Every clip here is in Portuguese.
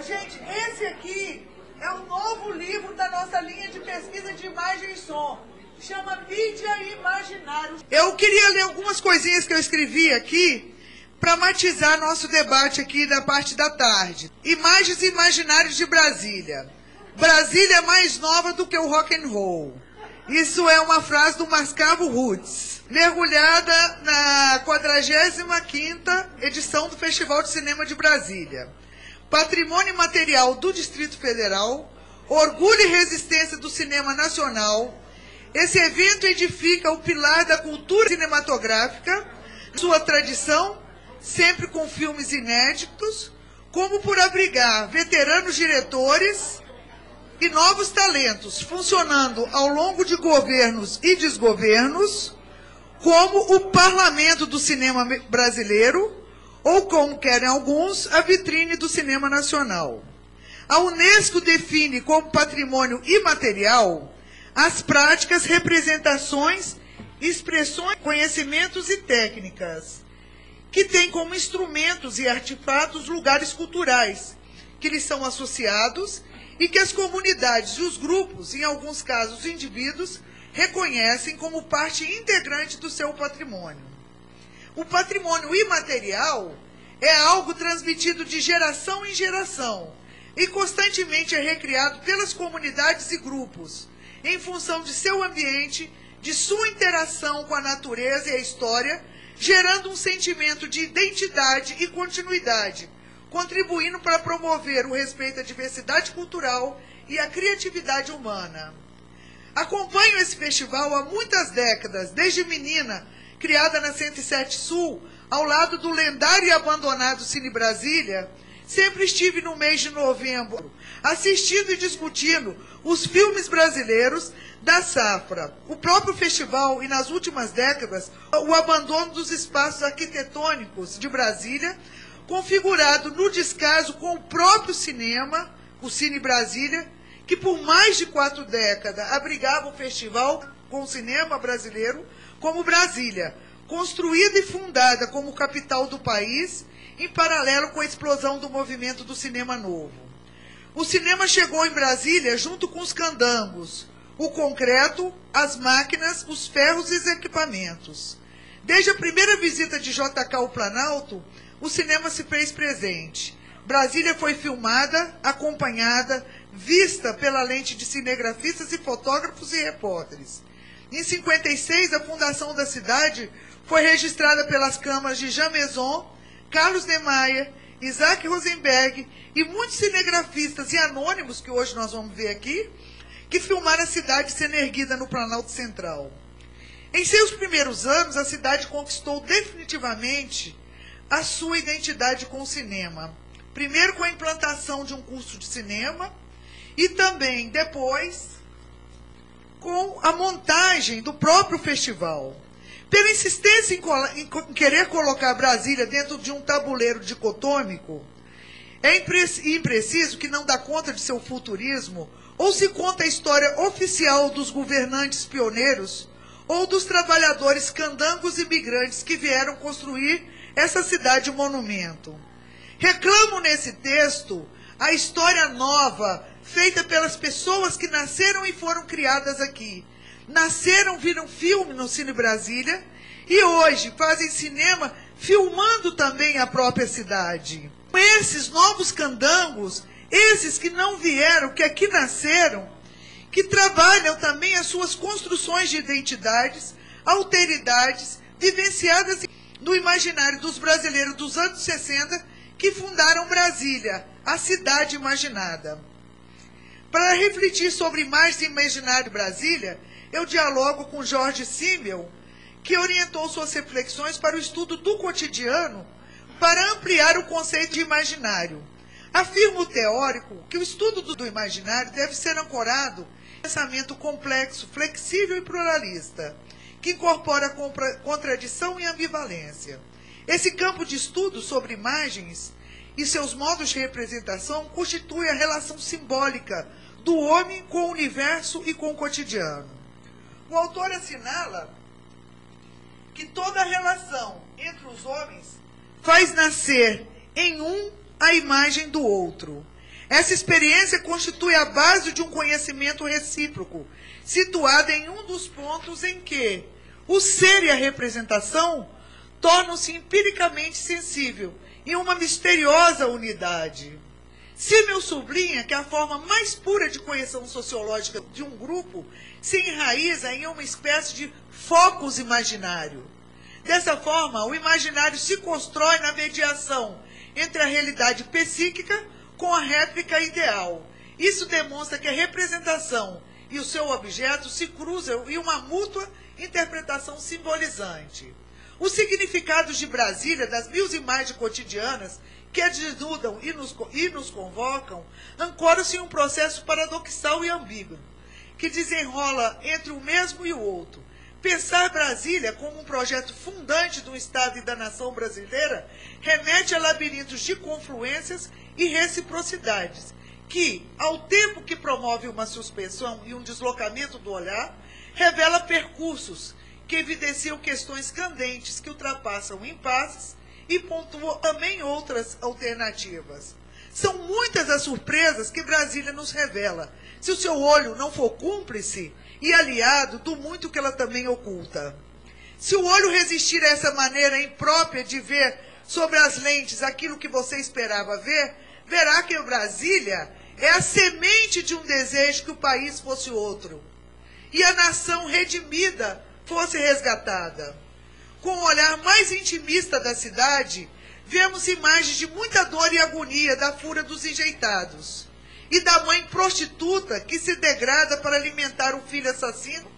Gente, esse aqui é o novo livro da nossa linha de pesquisa de imagem e som. Chama Mídia e Imaginário. Eu queria ler algumas coisinhas que eu escrevi aqui para matizar nosso debate aqui da parte da tarde. Imagens e imaginários de Brasília. Brasília é mais nova do que o rock and roll. Isso é uma frase do Mascavo Roots, mergulhada na 45ª edição do Festival de Cinema de Brasília. Patrimônio material do Distrito Federal, orgulho e resistência do cinema nacional. Esse evento edifica o pilar da cultura cinematográfica, sua tradição, sempre com filmes inéditos, como por abrigar veteranos diretores e novos talentos, funcionando ao longo de governos e desgovernos, como o parlamento do cinema brasileiro, ou como querem alguns, a vitrine do cinema nacional. A Unesco define como patrimônio imaterial as práticas, representações, expressões, conhecimentos e técnicas, que têm como instrumentos e artefatos lugares culturais, que lhes são associados e que as comunidades e os grupos, em alguns casos os indivíduos, reconhecem como parte integrante do seu patrimônio. O patrimônio imaterial é algo transmitido de geração em geração e constantemente é recriado pelas comunidades e grupos, em função de seu ambiente, de sua interação com a natureza e a história, gerando um sentimento de identidade e continuidade, contribuindo para promover o respeito à diversidade cultural e à criatividade humana. Acompanho esse festival há muitas décadas, desde menina, criada na 107 Sul, ao lado do lendário e abandonado Cine Brasília. Sempre estive no mês de novembro, assistindo e discutindo os filmes brasileiros da safra. O próprio festival, e nas últimas décadas, o abandono dos espaços arquitetônicos de Brasília, configurado no descaso com o próprio cinema, o Cine Brasília, que por mais de 4 décadas abrigava o festival com o cinema brasileiro, como Brasília, construída e fundada como capital do país, em paralelo com a explosão do movimento do cinema novo. O cinema chegou em Brasília junto com os candangos, o concreto, as máquinas, os ferros e os equipamentos. Desde a primeira visita de JK ao Planalto, o cinema se fez presente. Brasília foi filmada, acompanhada, vista pela lente de cinegrafistas e fotógrafos e repórteres. Em 56, a fundação da cidade foi registrada pelas câmaras de Jean Maison, Carlos Niemeyer, Isaac Rosenberg e muitos cinegrafistas e anônimos, que hoje nós vamos ver aqui, que filmaram a cidade sendo erguida no Planalto Central. Em seus primeiros anos, a cidade conquistou definitivamente a sua identidade com o cinema. Primeiro com a implantação de um curso de cinema e também, depois, com a montagem do próprio festival. Pela insistência em querer colocar Brasília dentro de um tabuleiro dicotômico, é impreciso que não dá conta de seu futurismo, ou se conta a história oficial dos governantes pioneiros, ou dos trabalhadores candangos e migrantes que vieram construir essa cidade-monumento. Reclamo nesse texto a história nova, feita pelas pessoas que nasceram e foram criadas aqui. Nasceram, viram filme no Cine Brasília e hoje fazem cinema filmando também a própria cidade. Esses novos candangos, esses que não vieram, que aqui nasceram, que trabalham também as suas construções de identidades, alteridades, vivenciadas no imaginário dos brasileiros dos anos 60, que fundaram Brasília, a cidade imaginada. Para refletir sobre imagens e imaginário de Brasília, eu dialogo com Jorge Simmel, que orientou suas reflexões para o estudo do cotidiano para ampliar o conceito de imaginário. Afirma o teórico que o estudo do imaginário deve ser ancorado em um pensamento complexo, flexível e pluralista, que incorpora contradição e ambivalência. Esse campo de estudo sobre imagens e seus modos de representação constitui a relação simbólica do homem com o universo e com o cotidiano. O autor assinala que toda relação entre os homens faz nascer em um a imagem do outro. Essa experiência constitui a base de um conhecimento recíproco, situada em um dos pontos em que o ser e a representação tornam-se empiricamente sensível em uma misteriosa unidade. Simmel sublinha que a forma mais pura de coesão sociológica de um grupo se enraiza em uma espécie de focus imaginário. Dessa forma, o imaginário se constrói na mediação entre a realidade psíquica com a réplica ideal. Isso demonstra que a representação e o seu objeto se cruzam em uma mútua interpretação simbolizante. Os significados de Brasília, das mil imagens cotidianas que a desnudam e nos convocam, ancoram-se em um processo paradoxal e ambíguo, que desenrola entre o mesmo e o outro. Pensar Brasília como um projeto fundante do Estado e da nação brasileira remete a labirintos de confluências e reciprocidades, que, ao tempo que promove uma suspensão e um deslocamento do olhar, revela percursos que evidenciam questões candentes que ultrapassam impasses e pontuam também outras alternativas. São muitas as surpresas que Brasília nos revela, se o seu olho não for cúmplice e aliado do muito que ela também oculta. Se o olho resistir a essa maneira imprópria de ver sobre as lentes aquilo que você esperava ver, verá que Brasília é a semente de um desejo que o país fosse outro e a nação redimida fosse resgatada. Com o olhar mais intimista da cidade, vemos imagens de muita dor e agonia da fúria dos enjeitados e da mãe prostituta que se degrada para alimentar o filho assassino,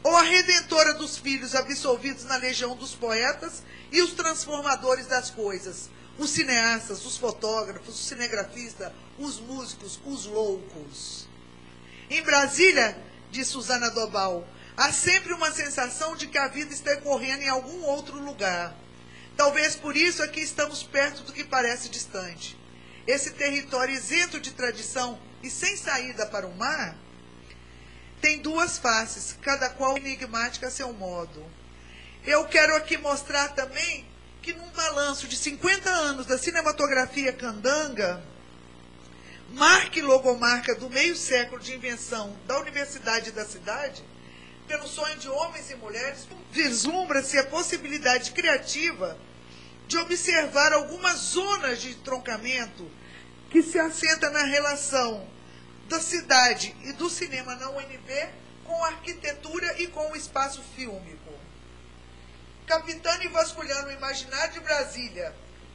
ou a redentora dos filhos absolvidos na legião dos poetas e os transformadores das coisas, os cineastas, os fotógrafos, os cinegrafistas, os músicos, os loucos. Em Brasília, diz Susana Dobal, há sempre uma sensação de que a vida está ocorrendo em algum outro lugar. Talvez por isso aqui estamos perto do que parece distante. Esse território isento de tradição e sem saída para o mar tem duas faces, cada qual enigmática a seu modo. Eu quero aqui mostrar também que num balanço de 50 anos da cinematografia candanga, marca e logomarca do meio século de invenção da Universidade da Cidade, pelo sonho de homens e mulheres, vislumbra-se a possibilidade criativa de observar algumas zonas de entroncamento que se assenta na relação da cidade e do cinema na UNB com a arquitetura e com o espaço fílmico. Captando e vasculhando o imaginário de Brasília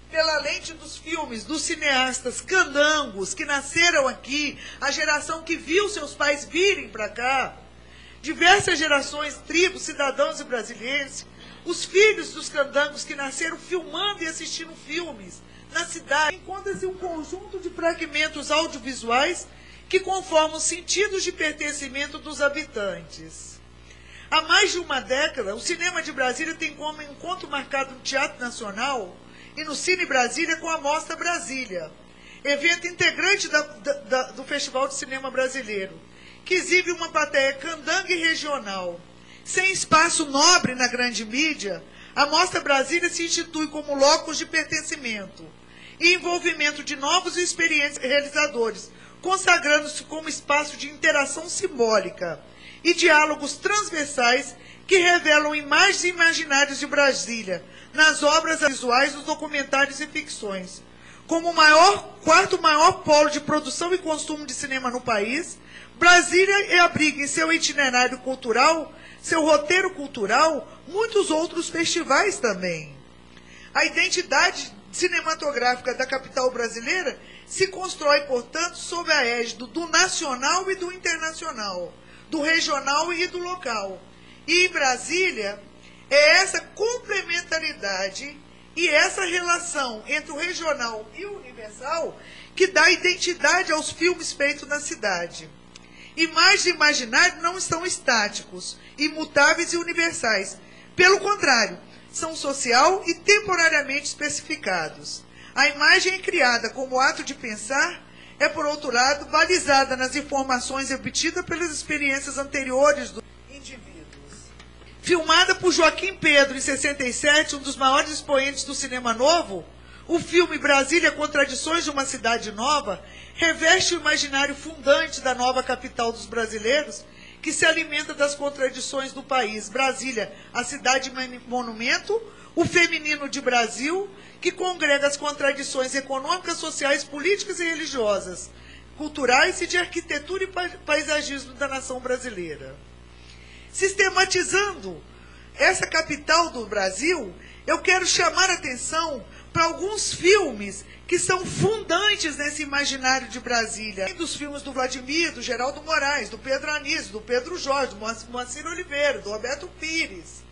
pela lente dos filmes, dos cineastas candangos que nasceram aqui, a geração que viu seus pais virem para cá, diversas gerações, tribos, cidadãos e brasileiros, os filhos dos candangos que nasceram filmando e assistindo filmes na cidade, encontra-se um conjunto de fragmentos audiovisuais que conformam sentidos de pertencimento dos habitantes. Há mais de uma década, o cinema de Brasília tem como encontro marcado no Teatro Nacional e no Cine Brasília com a Mostra Brasília, evento integrante do Festival de Cinema Brasileiro, que exibe uma plateia candanga e regional. Sem espaço nobre na grande mídia, a Mostra Brasília se institui como locus de pertencimento e envolvimento de novos e experientes realizadores, consagrando-se como espaço de interação simbólica e diálogos transversais que revelam imagens e imaginários de Brasília nas obras visuais, nos documentários e ficções. Como o quarto maior polo de produção e consumo de cinema no país, Brasília abriga em seu itinerário cultural, seu roteiro cultural, muitos outros festivais também. A identidade cinematográfica da capital brasileira se constrói, portanto, sob a égide do nacional e do internacional, do regional e do local. E em Brasília, é essa complementaridade e essa relação entre o regional e o universal que dá identidade aos filmes feitos na cidade. Imagens e imaginário não estão estáticos, imutáveis e universais. Pelo contrário, são social e temporariamente especificados. A imagem é criada como ato de pensar, é, por outro lado, balizada nas informações obtidas pelas experiências anteriores dos indivíduos. Filmada por Joaquim Pedro em 67, um dos maiores expoentes do cinema novo, O filme Brasília, Contradições de uma Cidade Nova, reveste o imaginário fundante da nova capital dos brasileiros, que se alimenta das contradições do país. Brasília, a cidade monumento, o feminino de Brasil, que congrega as contradições econômicas, sociais, políticas e religiosas, culturais e de arquitetura e paisagismo da nação brasileira. Sistematizando essa capital do Brasil, eu quero chamar a atenção para alguns filmes que são fundantes nesse imaginário de Brasília. Dos filmes do Vladimir, do Geraldo Moraes, do Pedro Anísio, do Pedro Jorge, do Moacir Oliveira, do Roberto Pires.